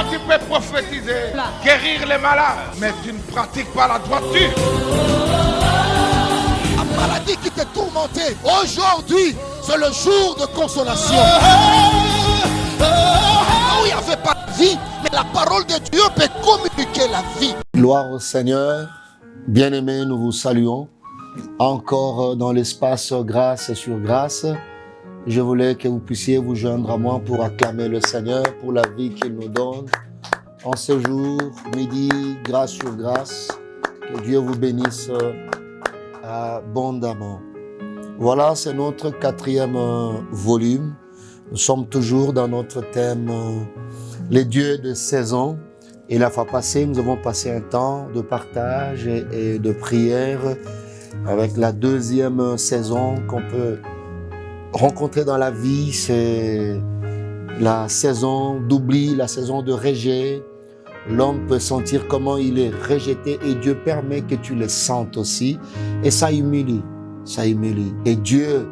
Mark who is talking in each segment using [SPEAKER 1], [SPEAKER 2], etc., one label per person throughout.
[SPEAKER 1] Toi, tu peux prophétiser, guérir les malades, mais tu ne pratiques pas la droiture.
[SPEAKER 2] La maladie qui te tourmentait, aujourd'hui, c'est le jour de consolation. Où il n'y avait pas de vie, mais la parole de Dieu peut communiquer la vie.
[SPEAKER 3] Gloire au Seigneur. Bien-aimés, nous vous saluons. Encore dans l'espace grâce sur grâce. Je voulais que vous puissiez vous joindre à moi pour acclamer le Seigneur pour la vie qu'il nous donne. En ce jour, midi, grâce sur grâce, que Dieu vous bénisse abondamment. Voilà, c'est notre 4e volume. Nous sommes toujours dans notre thème les dieux de saison. Et la fois passée, nous avons passé un temps de partage et de prière avec la 2e saison qu'on peut rencontrer dans la vie. C'est la saison d'oubli, la saison de rejet. L'homme peut sentir comment il est rejeté et Dieu permet que tu le sentes aussi. Et ça humilie, ça humilie. Et Dieu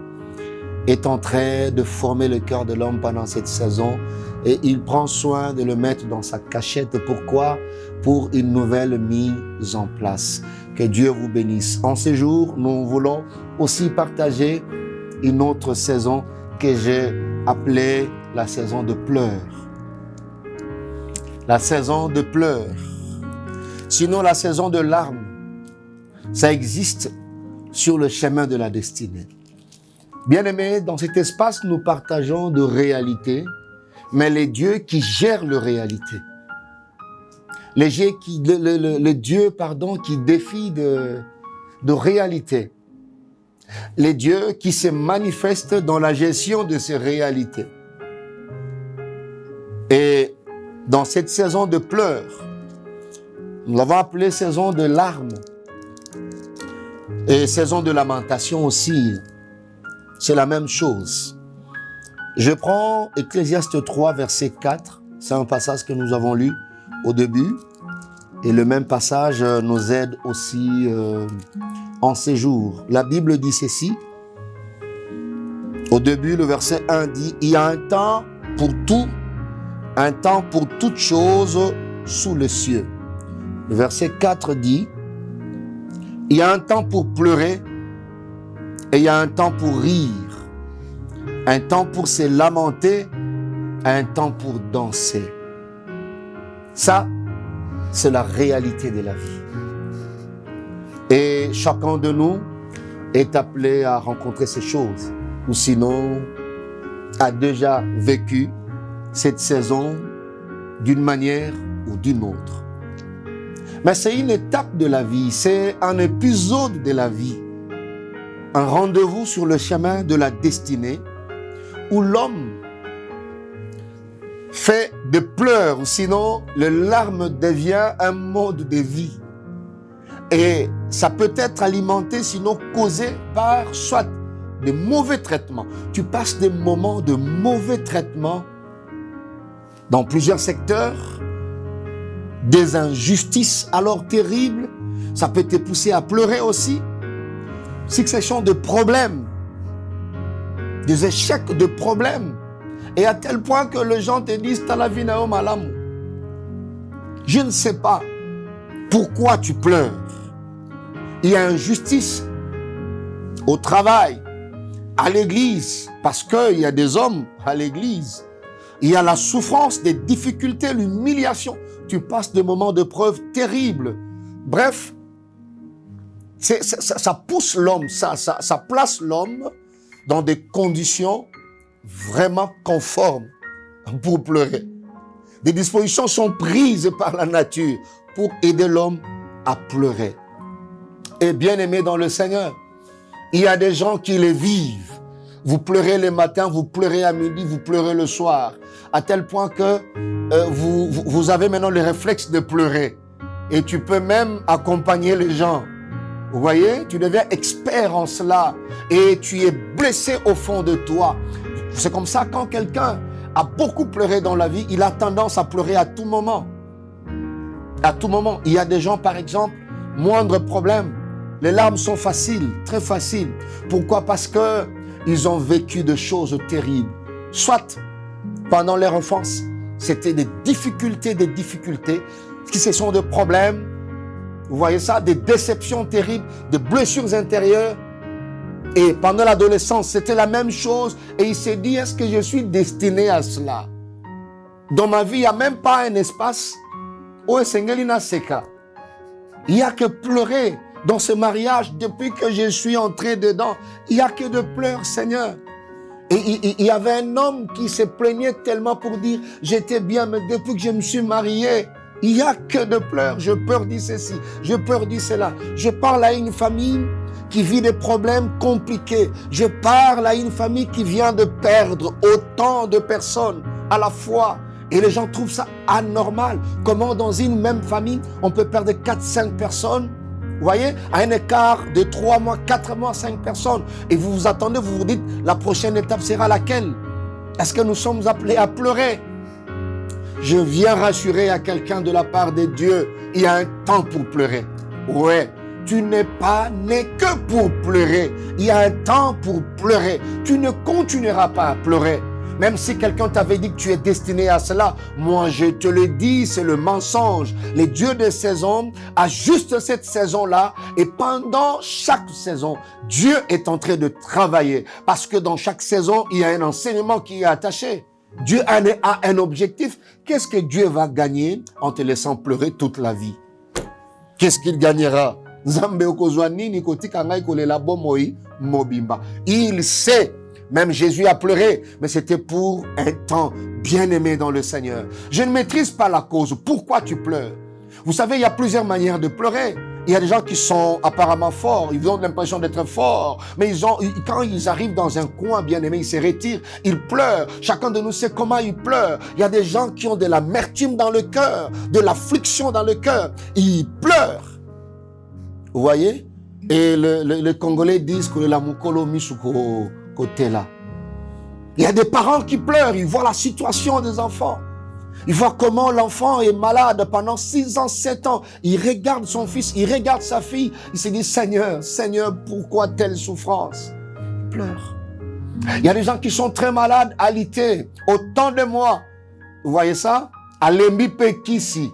[SPEAKER 3] est en train de former le cœur de l'homme pendant cette saison et il prend soin de le mettre dans sa cachette. Pourquoi? Pour une nouvelle mise en place. Que Dieu vous bénisse. En ce jour, nous voulons aussi partager une autre saison que j'ai appelée la saison de pleurs. La saison de pleurs. Sinon, la saison de larmes, ça existe sur le chemin de la destinée. Bien-aimés, dans cet espace, nous partageons de réalités, mais les dieux qui gèrent la réalité. Les dieux qui défient de réalité. Les dieux qui se manifestent dans la gestion de ces réalités. Et dans cette saison de pleurs, nous l'avons appelée saison de larmes et saison de lamentation aussi. C'est la même chose. Je prends Ecclésiaste 3, verset 4. C'est un passage que nous avons lu au début. Et le même passage nous aide aussi en ces jours. La Bible dit ceci. Au début, le verset 1 dit « Il y a un temps pour tout, un temps pour toutes choses sous le cieux. » Le verset 4 dit « Il y a un temps pour pleurer et il y a un temps pour rire, un temps pour se lamenter, un temps pour danser. » Ça, c'est la réalité de la vie. Et chacun de nous est appelé à rencontrer ces choses, ou sinon a déjà vécu cette saison d'une manière ou d'une autre. Mais c'est une étape de la vie, c'est un épisode de la vie, un rendez-vous sur le chemin de la destinée où l'homme fait des pleurs, sinon le larme devient un mode de vie. Et ça peut être alimenté, sinon causé par soit des mauvais traitements. Tu passes des moments de mauvais traitements dans plusieurs secteurs, des injustices alors terribles, ça peut te pousser à pleurer aussi. Succession de problèmes, des échecs de problèmes, et à tel point que les gens te disent « T'as la vie naom alam ». Je ne sais pas pourquoi tu pleures. Il y a injustice au travail, à l'église, parce qu'il y a des hommes à l'église. Il y a la souffrance, des difficultés, l'humiliation. Tu passes des moments de preuve terribles. Bref, ça pousse l'homme, ça place l'homme dans des conditions vraiment conformes pour pleurer. Des dispositions sont prises par la nature pour aider l'homme à pleurer. Et bien aimé dans le Seigneur, il y a des gens qui les vivent. Vous pleurez le matin, vous pleurez à midi, vous pleurez le soir, à tel point que vous avez maintenant le réflexe de pleurer. Et tu peux même accompagner les gens. Vous voyez, tu deviens expert en cela et tu es blessé au fond de toi. C'est comme ça, quand quelqu'un a beaucoup pleuré dans la vie, il a tendance à pleurer à tout moment. À tout moment. Il y a des gens, par exemple, moindre problème, les larmes sont faciles, très faciles. Pourquoi? Parce que ils ont vécu de choses terribles. Soit pendant leur enfance, C'était des difficultés, qui ce sont des problèmes, vous voyez ça, des déceptions terribles, des blessures intérieures. Et pendant l'adolescence, c'était la même chose. Et il s'est dit, est-ce que je suis destiné à cela? Dans ma vie, il n'y a même pas un espace où Sengelina Seka. Il n'y a que pleurer dans ce mariage depuis que je suis entré dedans. Il n'y a que de pleurs, Seigneur. Et il y avait un homme qui se plaignait tellement pour dire, j'étais bien, mais depuis que je me suis marié, il n'y a que de pleurs. Je peur dire ceci, je peur dire cela. Je parle à une famille qui vit des problèmes compliqués. Je parle à une famille qui vient de perdre autant de personnes à la fois. Et les gens trouvent ça anormal. Comment dans une même famille, on peut perdre 4-5 personnes, vous voyez, à un écart de 3 mois, 4 mois, 5 personnes. Et vous vous attendez, vous vous dites, la prochaine étape sera laquelle? Est-ce que nous sommes appelés à pleurer? Je viens rassurer à quelqu'un de la part de Dieu, il y a un temps pour pleurer. Ouais, tu n'es pas né que pour pleurer. Il y a un temps pour pleurer. Tu ne continueras pas à pleurer. Même si quelqu'un t'avait dit que tu es destiné à cela, moi je te le dis, c'est le mensonge. Le Dieu des saisons a juste cette saison-là et pendant chaque saison, Dieu est en train de travailler parce que dans chaque saison, il y a un enseignement qui est attaché. Dieu a un objectif. Qu'est-ce que Dieu va gagner en te laissant pleurer toute la vie? Qu'est-ce qu'il gagnera? Il sait. Même Jésus a pleuré, mais c'était pour un temps bien aimé dans le Seigneur. Je ne maîtrise pas la cause. Pourquoi tu pleures? Vous savez, il y a plusieurs manières de pleurer. Il y a des gens qui sont apparemment forts, ils ont l'impression d'être forts, mais quand ils arrivent dans un coin bien aimé, ils se retirent, ils pleurent. Chacun de nous sait comment ils pleurent. Il y a des gens qui ont de l'amertume dans le cœur, de l'affliction dans le cœur. Ils pleurent. Vous voyez? Et les Congolais disent que la mukolo misuko côté là. Il y a des parents qui pleurent, ils voient la situation des enfants. Ils voient comment l'enfant est malade pendant 6 ans, 7 ans. Il regarde son fils, il regarde sa fille. Il se dit, Seigneur, Seigneur, pourquoi telle souffrance? Il pleure. Il y a des gens qui sont très malades, alités, autant de mois. Vous voyez ça? Alembi Pekisi.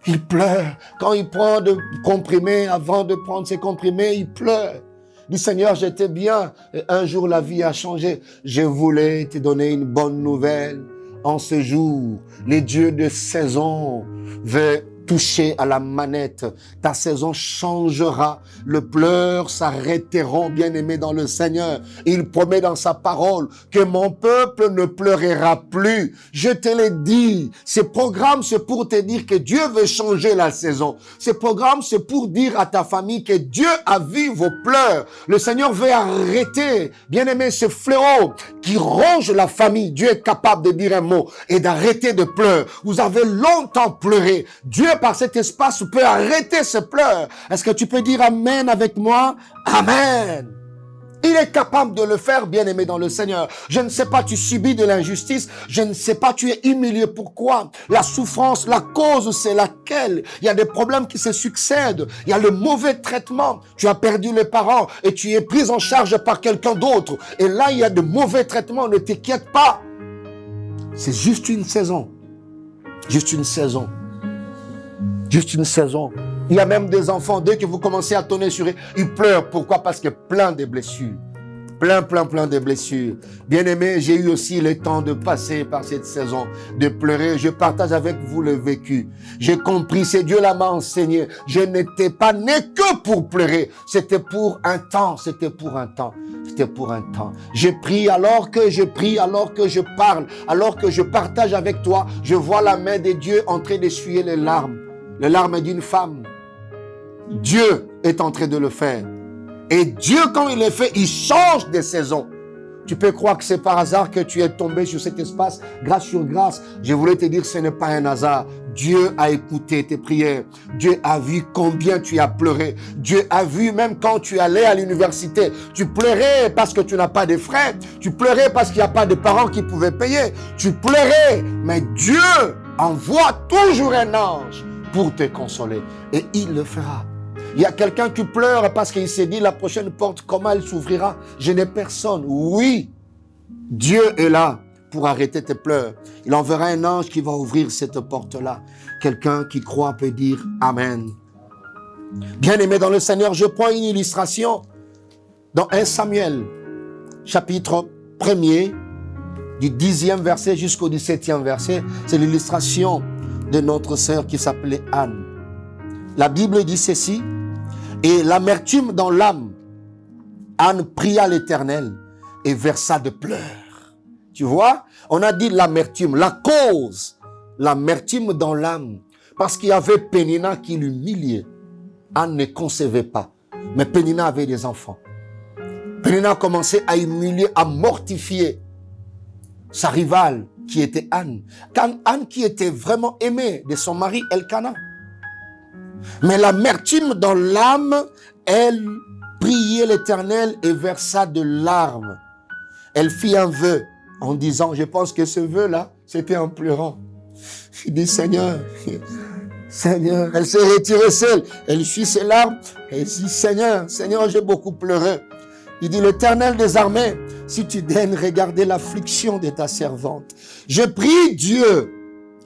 [SPEAKER 3] Il pleure. Quand il prend des comprimés, avant de prendre ses comprimés, il pleure. Il dit, Seigneur, j'étais bien. Et un jour, la vie a changé. Je voulais te donner une bonne nouvelle. En ce jour, les dieux de saison veulent toucher à la manette. Ta saison changera. Le pleurs s'arrêteront, bien-aimés dans le Seigneur. Il promet dans sa parole que mon peuple ne pleurera plus. Je te l'ai dit. Ce programme, c'est pour te dire que Dieu veut changer la saison. Ce programme, c'est pour dire à ta famille que Dieu a vu vos pleurs. Le Seigneur veut arrêter, bien-aimé, ce fléau qui ronge la famille. Dieu est capable de dire un mot et d'arrêter de pleurer. Vous avez longtemps pleuré. Dieu, par cet espace, peut arrêter ce pleurs. Est-ce que tu peux dire Amen avec moi? Amen. Il est capable de le faire, bien-aimé dans le Seigneur. Je ne sais pas, tu subis de l'injustice. Je ne sais pas, tu es humilié. Pourquoi? La souffrance, la cause, c'est laquelle? Il y a des problèmes qui se succèdent. Il y a le mauvais traitement. Tu as perdu les parents et tu es pris en charge par quelqu'un d'autre. Et là, il y a de mauvais traitements. Ne t'inquiète pas. C'est juste une saison. Juste une saison. Juste une saison. Il y a même des enfants, dès que vous commencez à tonner sur eux, ils pleurent. Pourquoi? Parce que plein de blessures. Plein de blessures. Bien-aimés, j'ai eu aussi le temps de passer par cette saison, de pleurer. Je partage avec vous le vécu. J'ai compris, c'est Dieu là m'a enseigné. Je n'étais pas né que pour pleurer. C'était pour un temps. C'était pour un temps. C'était pour un temps. Je prie, alors que je parle, alors que je partage avec toi, je vois la main de Dieu en train d'essuyer les larmes d'une femme. Dieu est en train de le faire. Et Dieu, quand il le fait, il change de saison. Tu peux croire que c'est par hasard que tu es tombé sur cet espace, grâce sur grâce. Je voulais te dire que ce n'est pas un hasard. Dieu a écouté tes prières. Dieu a vu combien tu as pleuré. Dieu a vu même quand tu allais à l'université. Tu pleurais parce que tu n'as pas de frais. Tu pleurais parce qu'il n'y a pas de parents qui pouvaient payer. Tu pleurais. Mais Dieu envoie toujours un ange pour te consoler. Et il le fera. Il y a quelqu'un qui pleure parce qu'il s'est dit la prochaine porte, comment elle s'ouvrira? Je n'ai personne. Oui, Dieu est là pour arrêter tes pleurs. Il enverra un ange qui va ouvrir cette porte-là. Quelqu'un qui croit peut dire Amen. Bien-aimé dans le Seigneur, je prends une illustration dans 1 Samuel, chapitre 1er, du 10e verset jusqu'au 17e verset. C'est l'illustration de notre sœur qui s'appelait Anne. La Bible dit ceci, et l'amertume dans l'âme, Anne pria l'Éternel et versa de pleurs. Tu vois, on a dit l'amertume, la cause, l'amertume dans l'âme, parce qu'il y avait Pénina qui l'humiliait. Anne ne concevait pas, mais Pénina avait des enfants. Pénina a commencé à humilier, à mortifier sa rivale qui était Anne. Anne qui était vraiment aimée de son mari Elkana. Mais l'amertume dans l'âme, elle priait l'Éternel et versa de larmes. Elle fit un vœu en disant, je pense que ce vœu-là, c'était en pleurant. Il dit, Seigneur, elle s'est retirée seule. Elle fit ses larmes et dit, Seigneur, j'ai beaucoup pleuré. Il dit, l'Éternel des armées, si tu daignes regarder l'affliction de ta servante, je prie Dieu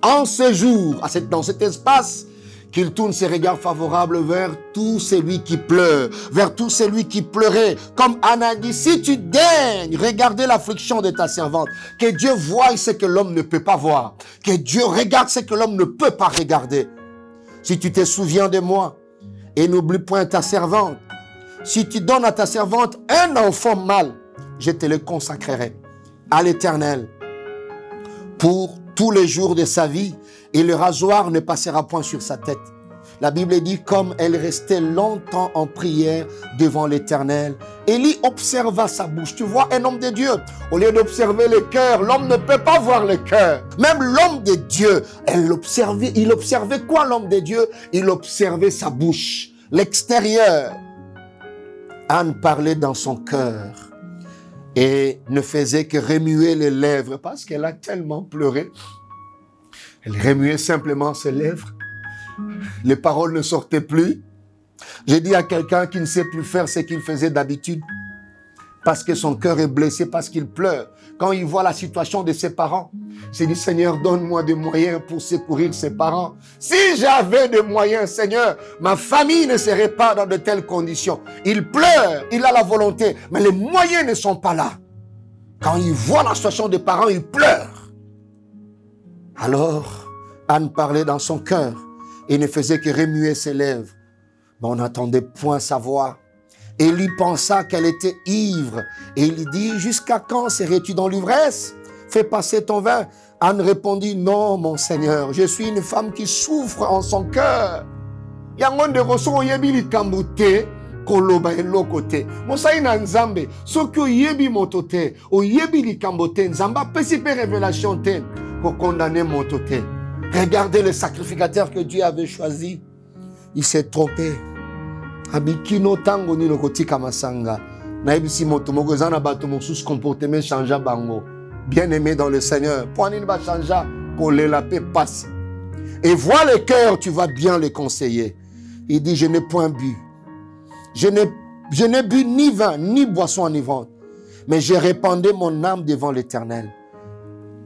[SPEAKER 3] en ce jour, dans cet espace, qu'il tourne ses regards favorables vers tout celui qui pleure, vers tout celui qui pleurait. Comme Anna dit, si tu daignes regarder l'affliction de ta servante, que Dieu voie ce que l'homme ne peut pas voir, que Dieu regarde ce que l'homme ne peut pas regarder. Si tu te souviens de moi et n'oublie point ta servante, si tu donnes à ta servante un enfant mâle, je te le consacrerai à l'Éternel pour tous les jours de sa vie, et le rasoir ne passera point sur sa tête. La Bible dit, comme elle restait longtemps en prière devant l'Éternel, Élie observa sa bouche. Tu vois, un homme de Dieu, au lieu d'observer le cœur, l'homme ne peut pas voir le cœur. Même l'homme de Dieu, il observait quoi l'homme de Dieu? Il observait sa bouche, l'extérieur. Anne parlait dans son cœur et ne faisait que remuer les lèvres parce qu'elle a tellement pleuré. Elle remuait simplement ses lèvres. Les paroles ne sortaient plus. J'ai dit à quelqu'un qui ne sait plus faire ce qu'il faisait d'habitude parce que son cœur est blessé, parce qu'il pleure. Quand il voit la situation de ses parents, il s'est dit, Seigneur, donne-moi des moyens pour secourir ses parents. Si j'avais des moyens, Seigneur, ma famille ne serait pas dans de telles conditions. Il pleure, il a la volonté, mais les moyens ne sont pas là. Quand il voit la situation des parents, il pleure. Alors, Anne parlait dans son cœur et ne faisait que remuer ses lèvres. Mais on n'entendait point sa voix. Élie pensa qu'elle était ivre et il dit, jusqu'à quand serais-tu dans l'ivresse? Fais passer ton vin. Anne répondit, non, mon Seigneur, je suis une femme qui souffre en son cœur. Yangonde roso yebi likambote koloba elokote. Mosai na nzambe, soki oyebi motote, oyebi likambote, nzamba pesi pe révélation te. Pour condamner mon toté. Regardez le sacrificateur que Dieu avait choisi. Il s'est trompé. Abikino tango ni lokoti kamasanga. Naibisi motomogo zana bato mosus comportement changea bango. Bien-aimé dans le Seigneur. Poinine va changer pour la paix passe. Et vois le cœur, tu vas bien le conseiller. Il dit, je n'ai point bu. Je n'ai bu ni vin, ni boisson enivrante. Mais j'ai répandu mon âme devant l'Éternel.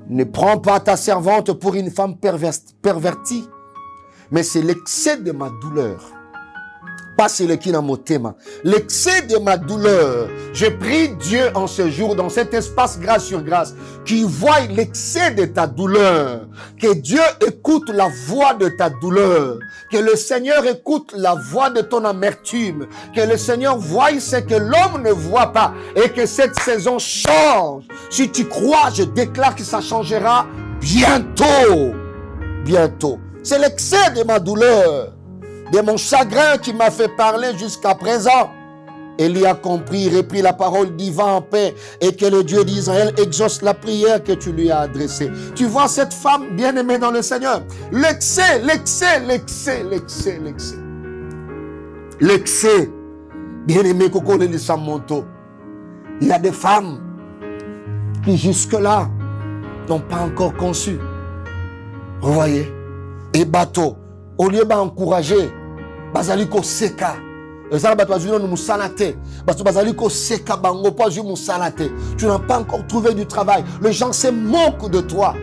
[SPEAKER 3] Ne prends pas ta servante pour une femme pervertie, mais c'est l'excès de ma douleur. Pas c'est le qui n'a mon thème. L'excès de ma douleur. Je prie Dieu en ce jour, dans cet espace grâce sur grâce, qu'il voie l'excès de ta douleur. Que Dieu écoute la voix de ta douleur. Que le Seigneur écoute la voix de ton amertume. Que le Seigneur voie ce que l'homme ne voit pas. Et que cette saison change. Si tu crois, je déclare que ça changera bientôt. Bientôt. C'est l'excès de ma douleur, de mon chagrin qui m'a fait parler jusqu'à présent. Élie a compris, reprit la parole, dit va en paix et que le Dieu d'Israël exauce la prière que tu lui as adressée. Tu vois cette femme bien-aimée dans le Seigneur, l'excès, bien-aimé Coco de Samonto. Il y a des femmes qui jusque-là n'ont pas encore conçu. Vous voyez? Et bateau, au lieu d'encourager, Bazaliko Seka, Tu n'as pas encore trouvé du travail. Les gens se moquent de toi.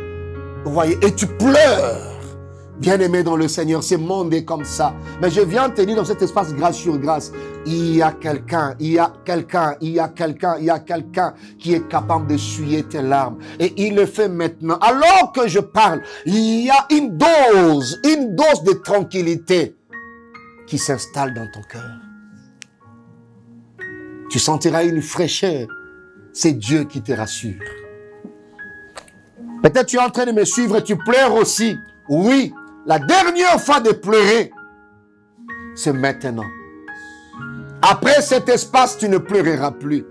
[SPEAKER 3] Vous voyez, et tu pleures. Bien-aimé dans le Seigneur, ce monde est comme ça. Mais je viens te dire dans cet espace grâce sur grâce, il y a quelqu'un qui est capable d'essuyer tes larmes. Et il le fait maintenant. Alors que je parle, il y a une dose de tranquillité qui s'installe dans ton cœur. Tu sentiras une fraîcheur. C'est Dieu qui te rassure. Peut-être tu es en train de me suivre et tu pleures aussi. Oui. La dernière fois de pleurer, c'est maintenant. Après cet espace, tu ne pleureras plus.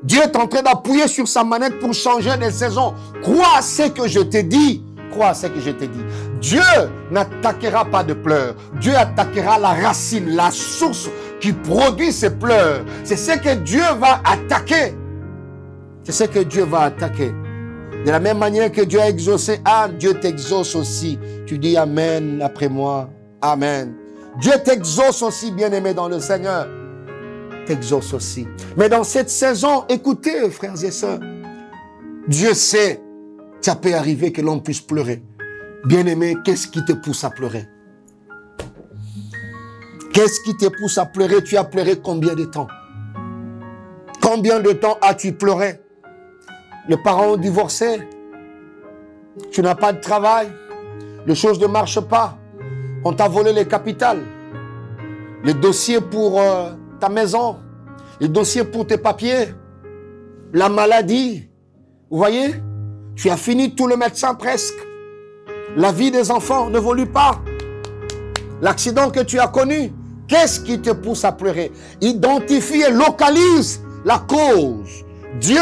[SPEAKER 3] Dieu est en train d'appuyer sur sa manette pour changer les saisons. Crois à ce que je t'ai dit. Crois à ce que je t'ai dit. Dieu n'attaquera pas de pleurs. Dieu attaquera la racine, la source qui produit ces pleurs. C'est ce que Dieu va attaquer. C'est ce que Dieu va attaquer. De la même manière que Dieu a exaucé Anne, Dieu t'exauce aussi. Tu dis Amen après moi. Amen. Dieu t'exauce aussi, bien-aimé dans le Seigneur. T'exauce aussi. Mais dans cette saison, écoutez, frères et sœurs, Dieu sait, ça peut arriver que l'on puisse pleurer. Bien-aimé, qu'est-ce qui te pousse à pleurer? Qu'est-ce qui te pousse à pleurer? Tu as pleuré combien de temps? Combien de temps as-tu pleuré? Les parents ont divorcé. Tu n'as pas de travail. Les choses ne marchent pas. On t'a volé les capitales. Les dossiers pour ta maison. Les dossiers pour tes papiers. La maladie. Vous voyez? Tu as fini tout le médecin presque. La vie des enfants n'évolue pas. L'accident que tu as connu. Qu'est-ce qui te pousse à pleurer? Identifie et localise la cause. Dieu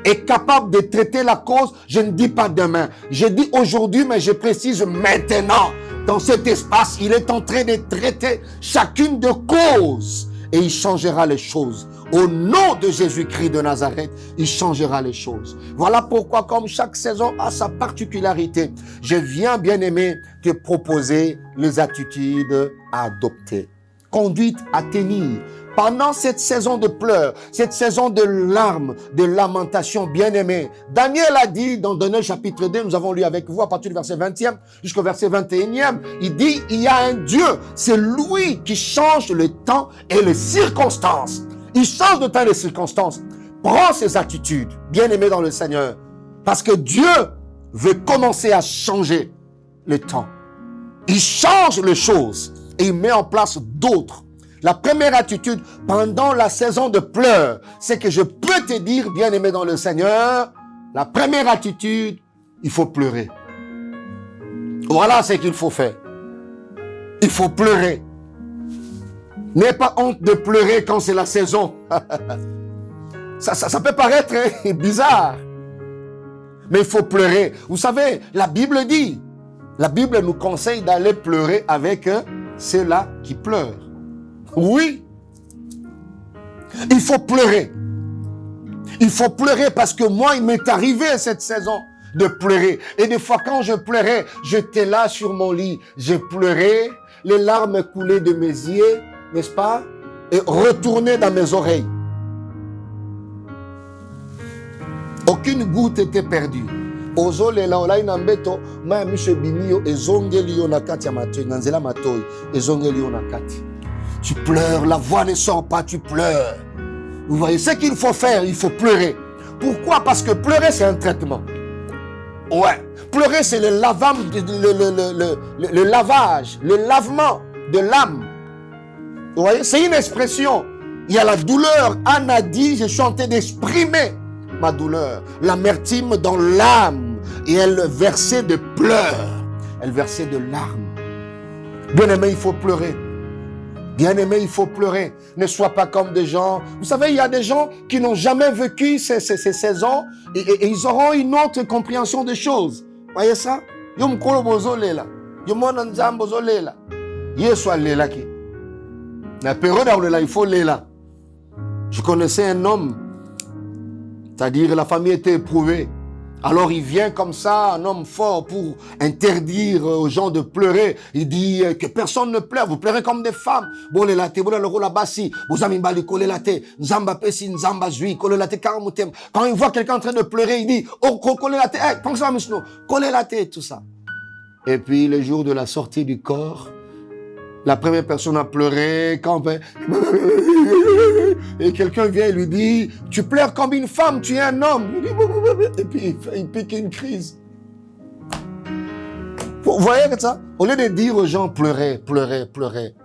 [SPEAKER 3] est capable de traiter la cause. Je ne dis pas demain. Je dis aujourd'hui, mais je précise maintenant. Dans cet espace, il est en train de traiter chacune de causes. Et il changera les choses. Au nom de Jésus-Christ de Nazareth, il changera les choses. Voilà pourquoi, comme chaque saison a sa particularité, je viens, bien-aimé, te proposer les attitudes à adopter. Conduite à tenir. Pendant cette saison de pleurs, cette saison de larmes, de lamentations, bien-aimés, Daniel a dit dans Daniel chapitre 2, nous avons lu avec vous à partir du verset 20e jusqu'au verset 21e, il dit, il y a un Dieu, c'est lui qui change le temps et les circonstances. Il change le temps et les circonstances. Prends ces attitudes, bien-aimés dans le Seigneur, parce que Dieu veut commencer à changer le temps. Il change les choses et il met en place d'autres. La première attitude pendant la saison de pleurs, c'est que je peux te dire, bien-aimé dans le Seigneur, la première attitude, il faut pleurer. Voilà ce qu'il faut faire. Il faut pleurer. N'aie pas honte de pleurer quand c'est la saison. ça peut paraître bizarre, mais il faut pleurer. Vous savez, la Bible dit, la Bible nous conseille d'aller pleurer avec ceux-là qui pleurent. Oui, il faut pleurer. Il faut pleurer parce que moi, il m'est arrivé cette saison de pleurer. Et des fois, quand je pleurais, j'étais là sur mon lit. Je pleurais, les larmes coulaient de mes yeux, n'est-ce pas? Et retournaient dans mes oreilles. Aucune goutte était perdue. Ozolela olaina mbeto ma mishe bimio ezongeli yo nakati ya matoi nanzela matoi ezongeli yo nakati. Tu pleures, la voix ne sort pas, tu pleures. Vous voyez, ce qu'il faut faire, il faut pleurer. Pourquoi? Parce que pleurer, c'est un traitement. Ouais. Pleurer, c'est le lavage, le lavement de l'âme. Vous voyez, c'est une expression. Il y a la douleur. Anne a dit, je suis en train d'exprimer ma douleur. L'amertume dans l'âme. Et elle versait de pleurs. Elle versait de larmes. Bien-aimé, il faut pleurer. Bien-aimé, il faut pleurer. Ne sois pas comme des gens. Vous savez, il y a des gens qui n'ont jamais vécu ces saisons et ils auront une autre compréhension des choses. Voyez ça? Il faut lela. Je connaissais un homme, c'est-à-dire la famille était éprouvée. Alors il vient comme ça, un homme fort, pour interdire aux gens de pleurer. Il dit que personne ne pleure, vous pleurez comme des femmes. Bon, les latés, vous le rôle là-bas-ci, vous avez mbali collé laté, nzamba pesi, nzamba zui, collé laté, karamutem. Quand il voit quelqu'un en train de pleurer, il dit, oh, collé laté, pense ça, monsieur, collé laté, tout ça. Et puis, le jour de la sortie du corps, la première personne a pleuré, quand et quelqu'un vient et lui dit, tu pleures comme une femme, tu es un homme. Et puis il pique une crise. Vous voyez ça? Au lieu de dire aux gens, pleurez, pleurez, pleurez,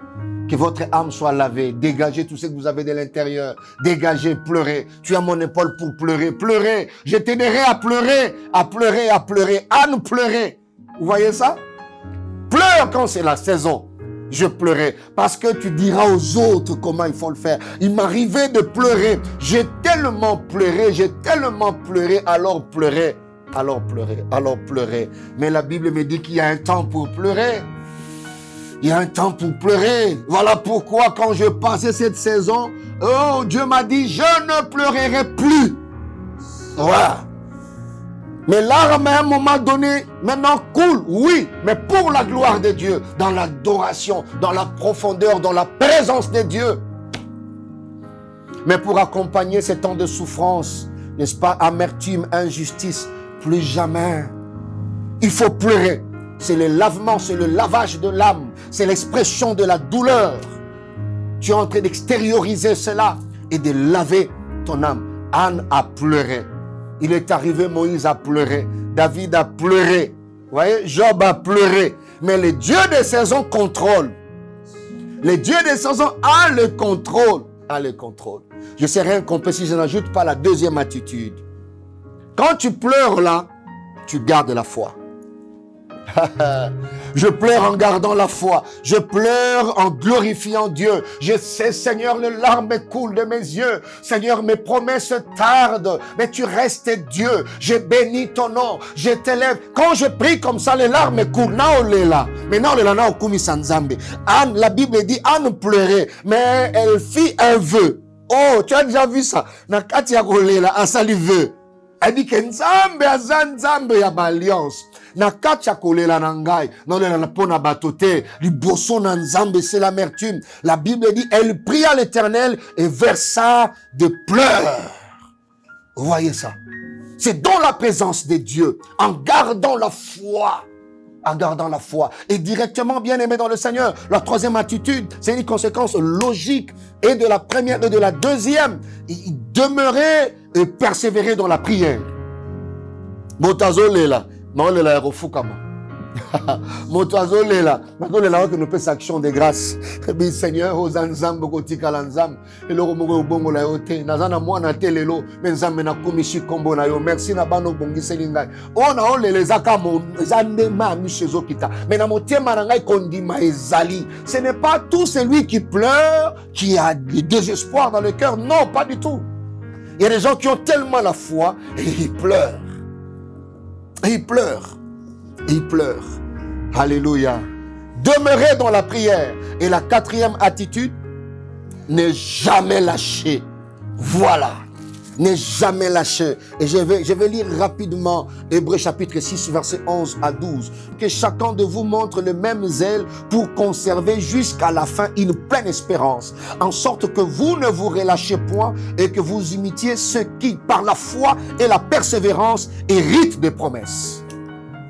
[SPEAKER 3] que votre âme soit lavée, dégagez tout ce que vous avez de l'intérieur, dégagez, pleurez. Tu as mon épaule pour pleurer, pleurez. Je t'aiderai à pleurer, à pleurer, à pleurer, à nous pleurer. Vous voyez ça? Pleure quand c'est la saison. Je pleurais parce que tu diras aux autres comment il faut le faire. Il m'arrivait de pleurer. J'ai tellement pleuré, alors pleurer, alors pleurer, alors pleurer. Mais la Bible me dit qu'il y a un temps pour pleurer. Il y a un temps pour pleurer. Voilà pourquoi quand je passais cette saison, oh, Dieu m'a dit, je ne pleurerai plus. Voilà. Mes larmes à un moment donné, maintenant coulent, oui, mais pour la gloire de Dieu, dans l'adoration, dans la profondeur, dans la présence de Dieu. Mais pour accompagner ces temps de souffrance, n'est-ce pas, amertume, injustice, plus jamais. Il faut pleurer. C'est le lavement, c'est le lavage de l'âme, c'est l'expression de la douleur. Tu es en train d'extérioriser cela et de laver ton âme. Anne a pleuré. Il est arrivé, Moïse a pleuré, David a pleuré, vous voyez, Job a pleuré. Mais le Dieu des saisons contrôle. Le Dieu des saisons a le contrôle. A le contrôle. Je ne sais rien qu'on peut si je n'ajoute pas la deuxième attitude. Quand tu pleures là, tu gardes la foi. Je pleure en gardant la foi. Je pleure en glorifiant Dieu. Je sais, Seigneur, les larmes coulent de mes yeux. Seigneur, mes promesses tardent, mais tu restes Dieu. Je bénis ton nom. Je t'élève. Quand je prie comme ça, les larmes coulent. Maintenant, Anne, la Bible dit, Anne pleurait, mais elle fit un vœu. Oh, tu as déjà vu ça? Nakatia kolela, asali vœu. Elle dit que Nzambe azanzambe ya alliance. Na katia kolela na ngai, non na pona batote, liboso na Nzambe c'est l'amertume. La Bible dit, elle pria l'Éternel et versa des pleurs. Vous voyez ça? C'est dans la présence de Dieu, en gardant la foi. En gardant la foi. Et directement, bien aimé dans le Seigneur, la troisième attitude, c'est une conséquence logique et de la première et de la deuxième. Demeurer et persévérer dans la prière. Motazolela, non lela refukama. Motazolela, mazolela que nous peut action de grâce. Bi Seigneur, aux anzambe kotika lanzam, et le romogo bongo la yote, nazana mwana telelo, menzambe na komishi kombo na yo. Merci na bano bongi selinga. On a les akamo, zande ma michezo kita. Mais na motema na ngai kondima ezali. Ce n'est pas tout celui qui pleure qui a du désespoir dans le cœur. Non, pas du tout. Il y a des gens qui ont tellement la foi et ils pleurent. Et ils pleurent. Et ils pleurent. Alléluia. Demeurez dans la prière. Et la quatrième attitude, ne jamais lâcher. Voilà. Ne jamais lâcher. Et je vais lire rapidement Hébreux chapitre 6, versets 11 à 12. Que chacun de vous montre le même zèle pour conserver jusqu'à la fin une pleine espérance, en sorte que vous ne vous relâchez point et que vous imitiez ceux qui, par la foi et la persévérance, héritent des promesses.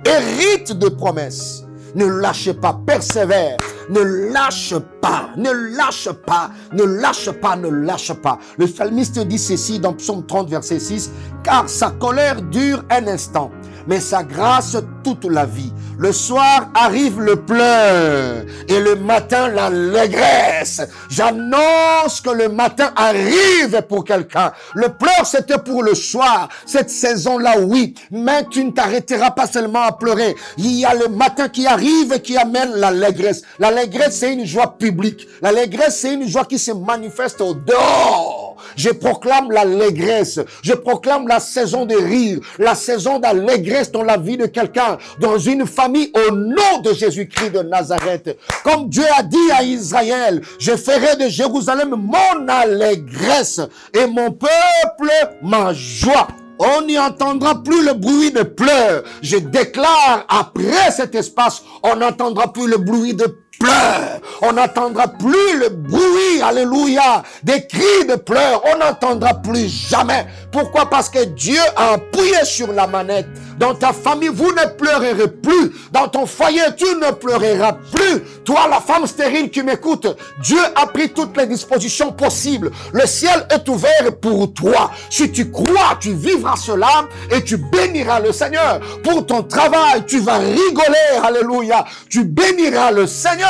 [SPEAKER 3] Héritent de promesses. Ne lâchez pas, persévère. Ne lâche pas, ne lâche pas, ne lâche pas, ne lâche pas. Le psalmiste dit ceci dans Psaume 30, verset 6. Car sa colère dure un instant, mais sa grâce toute la vie. Le soir arrive le pleur et le matin l'allégresse. J'annonce que le matin arrive pour quelqu'un. Le pleur, c'était pour le soir. Cette saison-là, oui. Mais tu ne t'arrêteras pas seulement à pleurer. Il y a le matin qui arrive et qui amène l'allégresse. L'allégresse, c'est une joie publique. L'allégresse, c'est une joie qui se manifeste au dehors. Je proclame l'allégresse. Je proclame la saison de rire, la saison d'allégresse dans la vie de quelqu'un, dans une famille, au nom de Jésus-Christ de Nazareth. Comme Dieu a dit à Israël, je ferai de Jérusalem mon allégresse et mon peuple ma joie. On n'y entendra plus le bruit de pleurs. Je déclare, après cet espace, on n'entendra plus le bruit de pleurs. On n'entendra plus le bruit, alléluia, des cris de pleurs. On n'entendra plus jamais. Pourquoi? Parce que Dieu a appuyé sur la manette. Dans ta famille, vous ne pleurerez plus. Dans ton foyer, tu ne pleureras plus. Toi, la femme stérile qui m'écoute, Dieu a pris toutes les dispositions possibles. Le ciel est ouvert pour toi. Si tu crois, tu vivras cela et tu béniras le Seigneur. Pour ton travail, tu vas rigoler, alléluia. Tu béniras le Seigneur.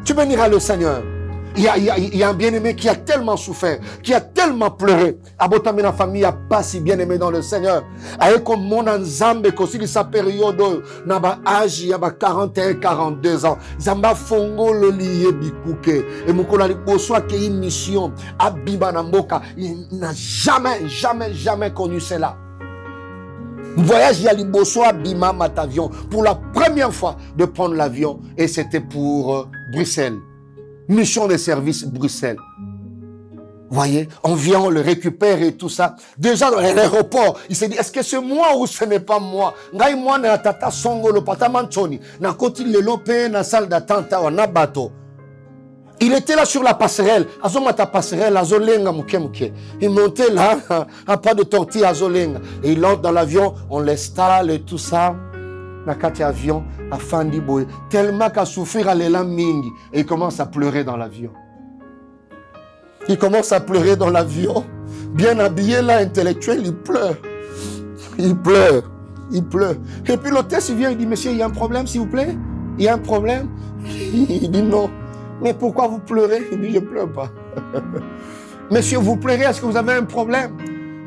[SPEAKER 3] Tu béniras le Seigneur. Il y a un bien-aimé qui a tellement souffert, qui a tellement pleuré. Abotami la famille n'a pas si bien-aimé dans le Seigneur. Aye comme mon ensemble, que sa période, n'a pas âge, il y a 41, 42 ans. Zamba fongo le lié bikouke. Et mon collègue Bosoa qui a une mission, Abiba Namboka, il n'a jamais connu cela. Voyage Yali Bosoa Bima Matavion pour la première fois de prendre l'avion et c'était pour Bruxelles. Mission de service Bruxelles. Vous voyez, on vient, on le récupère et tout ça. Déjà dans l'aéroport, il s'est dit, est-ce que c'est moi ou ce n'est pas moi? Ngai moi na tata songo le patamanchoni. Na koti le lope na salle d'attente na bateau. Il était là sur la passerelle. Azomata passerelle, azolenga muke. Il montait là, à pas de tortille azolenga. Et il entre dans l'avion, on l'installe et tout ça. Nakati avion, à Fandi Boy. Tellement qu'à souffrir à l'élan mingi. Et il commence à pleurer dans l'avion. Il commence à pleurer dans l'avion. Bien habillé là, intellectuel, il pleure. Il pleure. Et puis l'hôtesse, il vient, il dit, monsieur, il y a un problème, s'il vous plaît? Il y a un problème? Il dit non. Mais pourquoi vous pleurez? Il dit, je ne pleure pas. Monsieur, vous pleurez, est-ce que vous avez un problème?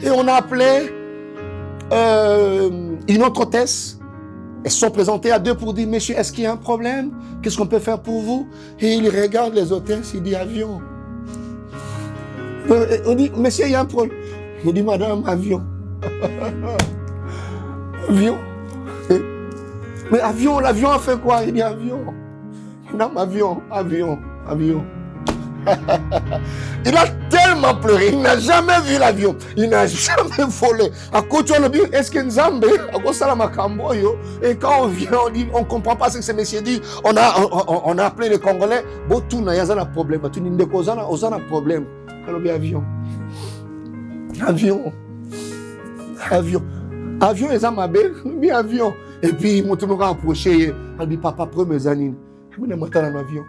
[SPEAKER 3] Et on a appelé une autre hôtesse. Elles se sont présentées à deux pour dire, monsieur, est-ce qu'il y a un problème? Qu'est-ce qu'on peut faire pour vous? Et il regarde les hôtesses, il dit, avion. On dit, monsieur, il y a un problème. Il dit, madame, avion. Avion. Mais avion, l'avion a fait quoi? Il dit, avion. Non, avion. Il a tellement pleuré, il n'a jamais vu l'avion, il n'a jamais volé. À côté, on a dit, est-ce que Nzambe, et quand on vient, on dit, on ne comprend pas ce que ce monsieur dit. On a appelé les Congolais, Botuna, il y a un problème. Tu dis, on a un problème. Alors, bien, avion, ils ont bien avion. Et puis, mon tour m'a approché, il dit, papa, prends mes années. Je me dis, avion.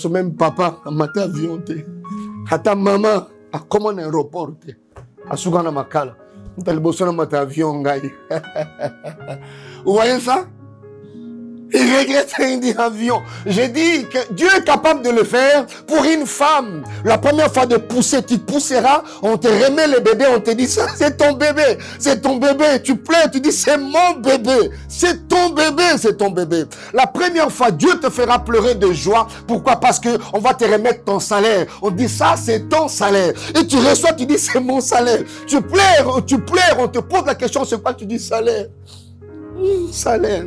[SPEAKER 3] Même papa a maté avion. Ata maman a commandé un aéroport. A Sougana Makala. On a maté avion. Vous voyez ça? Il regrette un avion. J'ai dit que Dieu est capable de le faire pour une femme. La première fois de pousser, tu pousseras, on te remet le bébé, on te dit ça, c'est ton bébé. Tu pleures, tu dis c'est mon bébé. C'est ton bébé. La première fois, Dieu te fera pleurer de joie. Pourquoi? Parce que on va te remettre ton salaire. On dit ça, c'est ton salaire. Et tu reçois, tu dis c'est mon salaire. Tu pleures, on te pose la question, c'est quoi? Tu dis salaire. Salaire.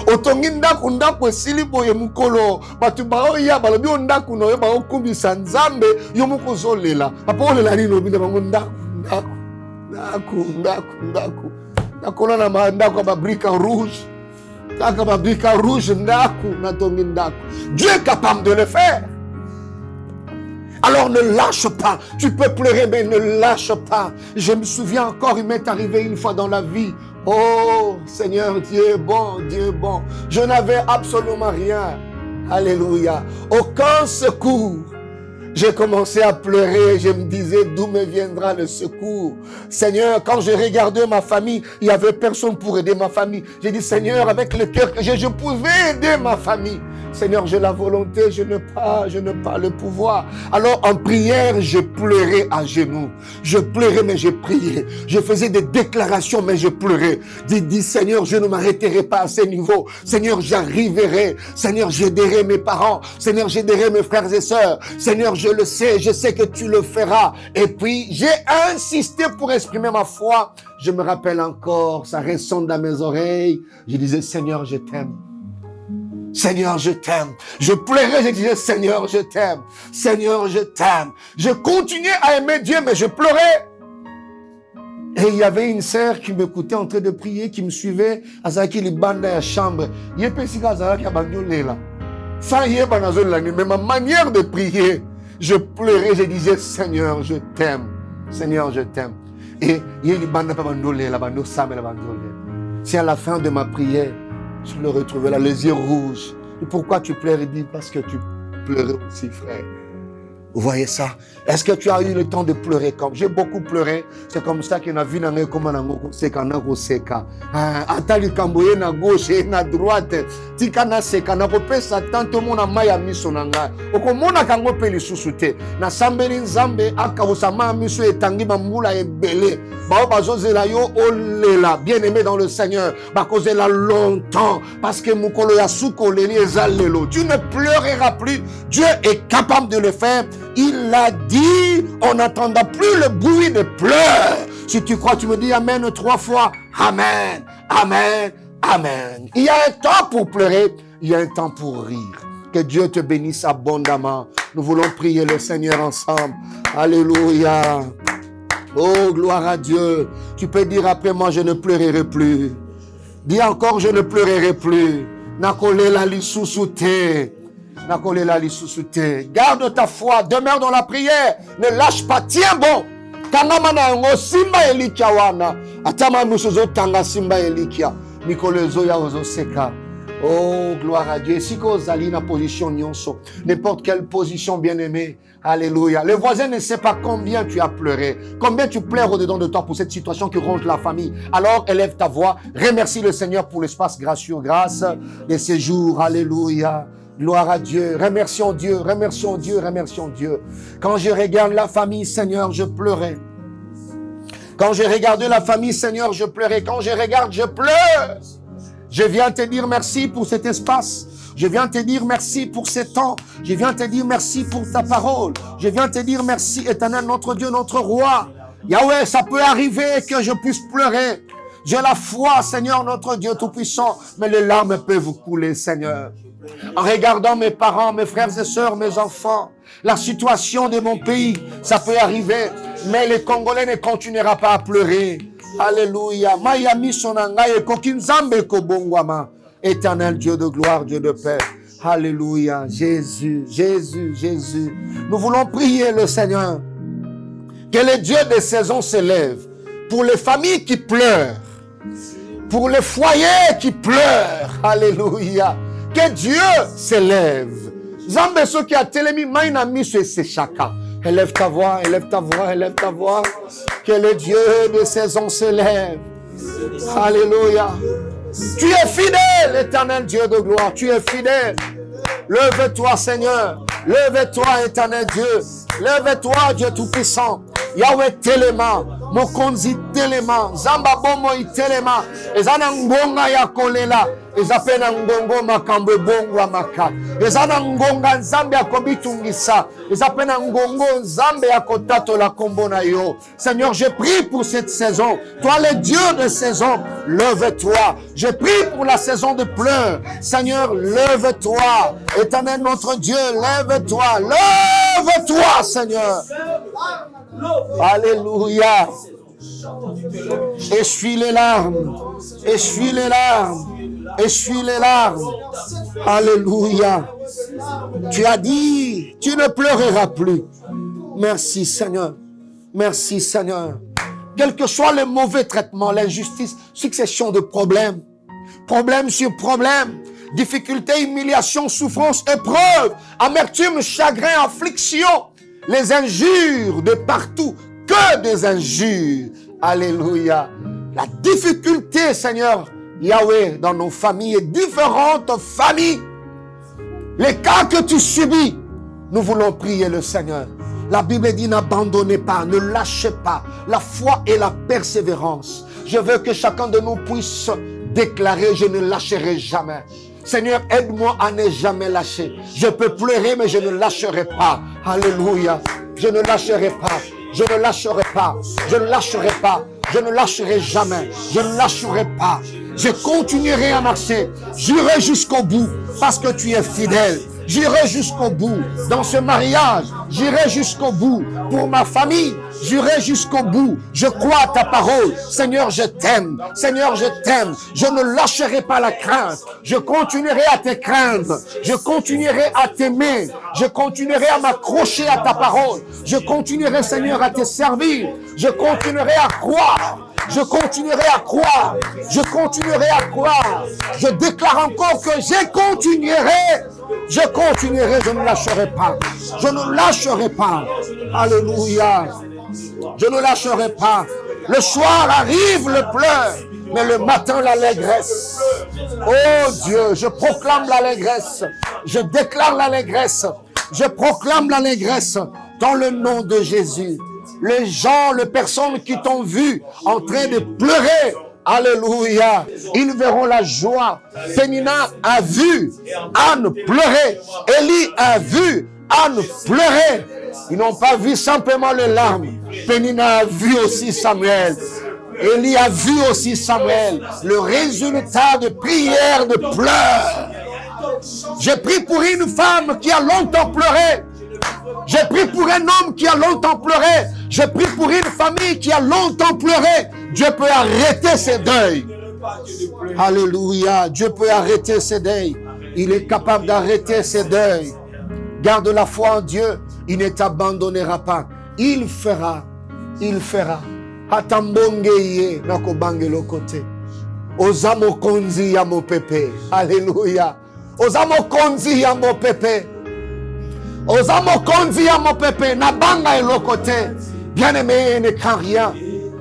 [SPEAKER 3] Otongi ndako esili boye mukolo batu bao ya balobi ndako no ba okumbisa Nzambe yo mukozolela papa olela lino binde bango ndako nakona na mandako ba brique rouge ndako natongi ndako. Dieu est capable de le faire. Alors ne lâche pas. Tu peux pleurer, mais ne lâche pas. Je me souviens encore, il m'est arrivé une fois dans la vie. Oh, Seigneur, Dieu est bon. Je n'avais absolument rien. Alléluia. Aucun secours. J'ai commencé à pleurer. Je me disais, d'où me viendra le secours? Seigneur, quand je regardais ma famille, il n'y avait personne pour aider ma famille. J'ai dit, Seigneur, avec le cœur que je pouvais aider ma famille. Seigneur, j'ai la volonté, je n'ai pas le pouvoir. Alors en prière, je pleurais à genoux. Je pleurais, mais je priais. Je faisais des déclarations, mais je pleurais. Dis, Seigneur, je ne m'arrêterai pas à ce niveau. Seigneur, j'arriverai. Seigneur, j'aiderai mes parents. Seigneur, j'aiderai mes frères et sœurs. Seigneur, je le sais, je sais que tu le feras. Et puis, j'ai insisté pour exprimer ma foi. Je me rappelle encore, ça résonne dans mes oreilles. Je disais, Seigneur, je t'aime. Seigneur, je t'aime. Je pleurais, je disais, Seigneur, je t'aime. Seigneur, je t'aime. Je continuais à aimer Dieu, mais je pleurais. Et il y avait une sœur qui m'écoutait en train de prier, qui me suivait, à sa qui les bandes dans la chambre. Il y a pas si quand ça qui a abandonné là. Ça y est, mais ma manière de prier, je pleurais, je disais, Seigneur, je t'aime. Seigneur, je t'aime. Et il y a les bandes pas abandonné, la bande ça, mais la abandonné. C'est à la fin de ma prière, je le retrouvais là, les yeux rouges. Et pourquoi tu pleures? Il dit, parce que tu pleurais aussi, frère. Vous voyez ça? Est-ce que tu as eu le temps de pleurer comme j'ai beaucoup pleuré? C'est comme ça qu'on a vu dans comme on seka na koseka. Atali kamboye na gauche et na droite. Tika na seka na kopesa tanto mona maya miso nanga. Okomona kango pe lisusu te. Na sambeli nzambe akabosama miso etangi bambula ebele. Bao bazozela yo olela bien-aimé dans le Seigneur. Ba kozela longtemps parce que mukolo ya suko leli ezalelo. Tu ne pleureras plus. Dieu est capable de le faire. Il l'a dit, on n'entendra plus le bruit de pleurs. Si tu crois, tu me dis Amen 3 fois. Amen, Amen, Amen. Il y a un temps pour pleurer, il y a un temps pour rire. Que Dieu te bénisse abondamment. Nous voulons prier le Seigneur ensemble. Alléluia. Oh, gloire à Dieu. Tu peux dire après moi, je ne pleurerai plus. Dis encore, je ne pleurerai plus. Nakole la lisusoute. Garde ta foi, demeure dans la prière, ne lâche pas, tiens bon. Tangamana ngo simba elikia wana, atama musozo tanga simba elikia, mikolezo ya ozo seka. Oh, gloire à Dieu. Si kozali na position nyonso, n'importe quelle position bien-aimée, alléluia. Le voisin ne sait pas combien tu as pleuré, combien tu pleures au-dedans de toi pour cette situation qui ronge la famille. Alors élève ta voix, remercie le Seigneur pour l'espace gracieux, grâce de ces jours, alléluia. Gloire à Dieu, remercions Dieu, remercions Dieu, remercions Dieu. Quand je regarde la famille, Seigneur, je pleurais. Quand je regardais la famille, Seigneur, je pleurais. Quand je regarde, je pleure. Je viens te dire merci pour cet espace. Je viens te dire merci pour ce temps. Je viens te dire merci pour ta parole. Je viens te dire merci, éternel, notre Dieu, notre roi. Yahweh, ça peut arriver que je puisse pleurer. J'ai la foi, Seigneur, notre Dieu tout-puissant, mais les larmes peuvent couler, Seigneur. En regardant mes parents, mes frères et sœurs, mes enfants, la situation de mon pays, ça peut arriver, mais les Congolais ne continueront pas à pleurer. Alléluia. Mayami sonangaye kokinzambe kobongwama. Éternel Dieu de gloire, Dieu de paix. Alléluia. Jésus, Jésus, Jésus. Nous voulons prier le Seigneur. Que le Dieu des saisons s'élève pour les familles qui pleurent, pour les foyers qui pleurent. Alléluia. Que Dieu s'élève. Zambé ceux qui a télémi maïna miso c'est chaka. Élève ta voix, élève ta voix, élève ta voix. Que le Dieu de saison s'élève. Alléluia. Tu es fidèle, éternel Dieu de gloire. Tu es fidèle. Lève-toi, Seigneur. Lève-toi, éternel Dieu. Lève-toi, Dieu tout-puissant. Yahweh Telema. Mokonzi Telema. Zamba Bomo Telema. Ezana ngonga ya kolela. Ezapena ngongo makambo bongwa maka. Ezana ngonga nzambe akobitungisa. Ezapena ngongo nzambe akotato la kombo na yo. Seigneur, je prie pour cette saison. Toi le Dieu de saison, lève-toi. Je prie pour la saison de pleurs. Seigneur, lève-toi. Éternel notre Dieu, lève-toi. Lève-toi, Seigneur. Alléluia. Essuie les larmes. Essuie les larmes. Essuie les larmes. Alléluia. Tu as dit, tu ne pleureras plus. Merci Seigneur. Merci Seigneur. Quel que soit le mauvais traitement, l'injustice, succession de problèmes, problème sur problème, difficulté, humiliation, souffrance, épreuve, amertume, chagrin, affliction, les injures de partout, que des injures. Alléluia. La difficulté, Seigneur, Yahweh, dans nos familles et différentes familles, les cas que tu subis, nous voulons prier le Seigneur. La Bible dit n'abandonnez pas, ne lâchez pas la foi et la persévérance. Je veux que chacun de nous puisse déclarer je ne lâcherai jamais. Seigneur, aide-moi à ne jamais lâcher. Je peux pleurer mais je ne lâcherai pas. Alléluia. Je ne lâcherai pas. Je ne lâcherai pas. Je ne lâcherai pas. Je ne lâcherai jamais. Je ne lâcherai pas. Je continuerai à marcher. J'irai jusqu'au bout parce que tu es fidèle. J'irai jusqu'au bout dans ce mariage. J'irai jusqu'au bout pour ma famille. J'irai jusqu'au bout. Je crois à ta parole. Seigneur, je t'aime. Seigneur, je t'aime. Je ne lâcherai pas la crainte. Je continuerai à te craindre. Je continuerai à t'aimer. Je continuerai à m'accrocher à ta parole. Je continuerai, Seigneur, à te servir. Je continuerai à croire. Je continuerai à croire. Je continuerai à croire. Je déclare encore que je continuerai. Je continuerai, je ne lâcherai pas. Je ne lâcherai pas. Alléluia. Je ne lâcherai pas. Le soir arrive le pleur, mais le matin l'allégresse. Oh Dieu, je proclame l'allégresse. Je déclare l'allégresse. Je proclame l'allégresse dans le nom de Jésus. Les gens, les personnes qui t'ont vu en train de pleurer, alléluia, ils verront la joie. Pénina a vu Anne pleurer. Élie a vu Anne pleurer. Ils n'ont pas vu simplement les larmes. Pénina a vu aussi Samuel. Élie a vu aussi Samuel. Le résultat de prière, de pleurs. J'ai prié pour une femme qui a longtemps pleuré. J'ai prié pour un homme qui a longtemps pleuré. J'ai prié pour une famille qui a longtemps pleuré. Dieu peut arrêter ses deuils. Alléluia. Dieu peut arrêter ses deuils. Il est capable d'arrêter ses deuils. Garde la foi en Dieu. Il ne t'abandonnera pas. Il fera. Il fera. Atambongeye nakobange lokote. Ozamo konzi ya mo pepe. Alléluia. Ozamo konzi ya mo pepe. Ozamo konzi ya mo pepe. Nabanga lokote. Bien-aimé, ne crains rien.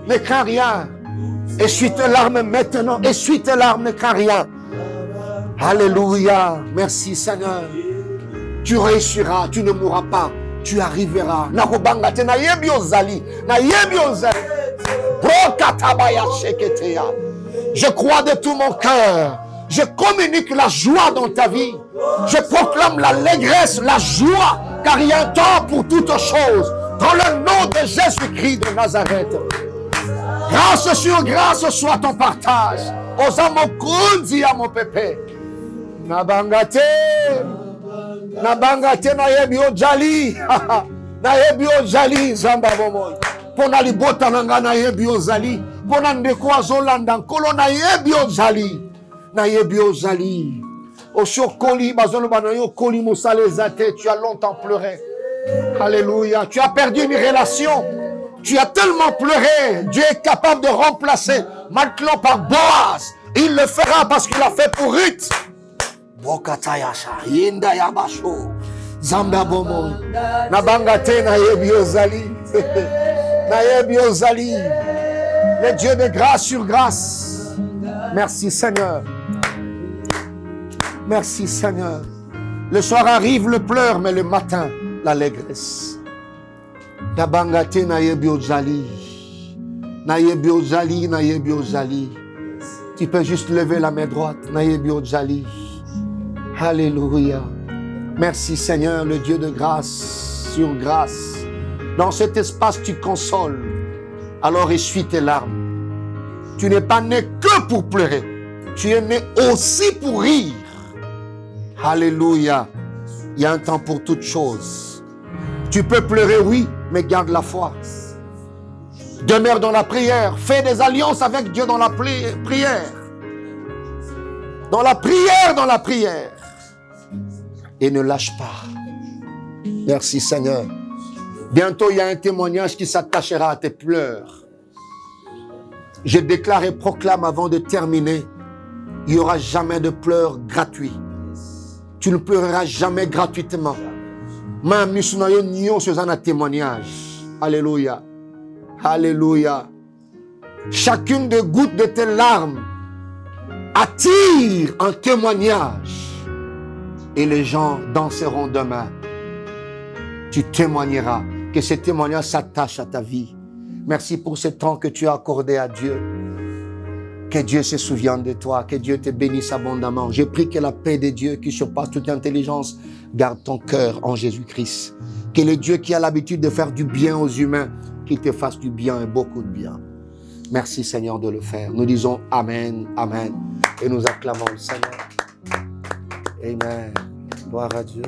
[SPEAKER 3] Ne crains rien. Essuie tes larmes maintenant. Essuie tes larmes, ne crains rien. Alléluia. Merci Seigneur. Tu réussiras, tu ne mourras pas. Tu arriveras. Nakobanga te na yebi ozali. Na yebi ozali. Je crois de tout mon cœur. Je communique la joie dans ta vie. Je proclame l'allégresse, la joie, car il y a un temps pour toutes choses. Dans le nom de Jésus-Christ de Nazareth. Grâce sur grâce soit ton partage. Osamo kunzi ya mon pépé. Nabangate. Nabangate na yebi ojali. Na yebi ojali zamba bomoy. Pona libota nanga na yebi ozali. Pona ndeko azolanda nkolo na yebi ozali. Na yebi ozali. Oshokoli bazolo banayo koli mosalezate. Tu as longtemps pleuré. Alléluia. Tu as perdu une relation. Tu as tellement pleuré. Dieu est capable de remplacer maintenant par Boaz. Il le fera parce qu'il a fait pour Ruth. Bokatayasha. Yinda yabasho. Zamba bomo. Nabangate na yebi ozali. Na yebi ozali. Le Dieu de grâce sur grâce. Merci Seigneur. Merci Seigneur. Le soir arrive le pleur, mais le matin, l'allégresse. Nabangate na yebi ozali. Na yebi ozali, na yebi ozali. Tu peux juste lever la main droite. Na yebi ozali. Alléluia. Merci Seigneur, le Dieu de grâce sur grâce. Dans cet espace, tu consoles. Alors essuie tes larmes. Tu n'es pas né que pour pleurer. Tu es né aussi pour rire. Alléluia. Il y a un temps pour toutes choses. Tu peux pleurer, oui, mais garde la foi. Demeure dans la prière. Fais des alliances avec Dieu dans la prière. Dans la prière, dans la prière. Et ne lâche pas. Merci Seigneur. Bientôt, il y a un témoignage qui s'attachera à tes pleurs. Je déclare et proclame avant de terminer, il n'y aura jamais de pleurs gratuits. Tu ne pleureras jamais gratuitement. Même nous sommes un témoignage. Alléluia. Alléluia. Chacune des gouttes de tes larmes attire un témoignage. Et les gens danseront demain. Tu témoigneras. Que ce témoignage s'attache à ta vie. Merci pour ce temps que tu as accordé à Dieu. Que Dieu se souvienne de toi. Que Dieu te bénisse abondamment. Je prie que la paix de Dieu qui surpasse toute intelligence garde ton cœur en Jésus-Christ. Que le Dieu qui a l'habitude de faire du bien aux humains, qu'il te fasse du bien et beaucoup de bien. Merci Seigneur de le faire. Nous disons Amen, Amen. Et nous acclamons le Seigneur. Amen. Gloire à Dieu.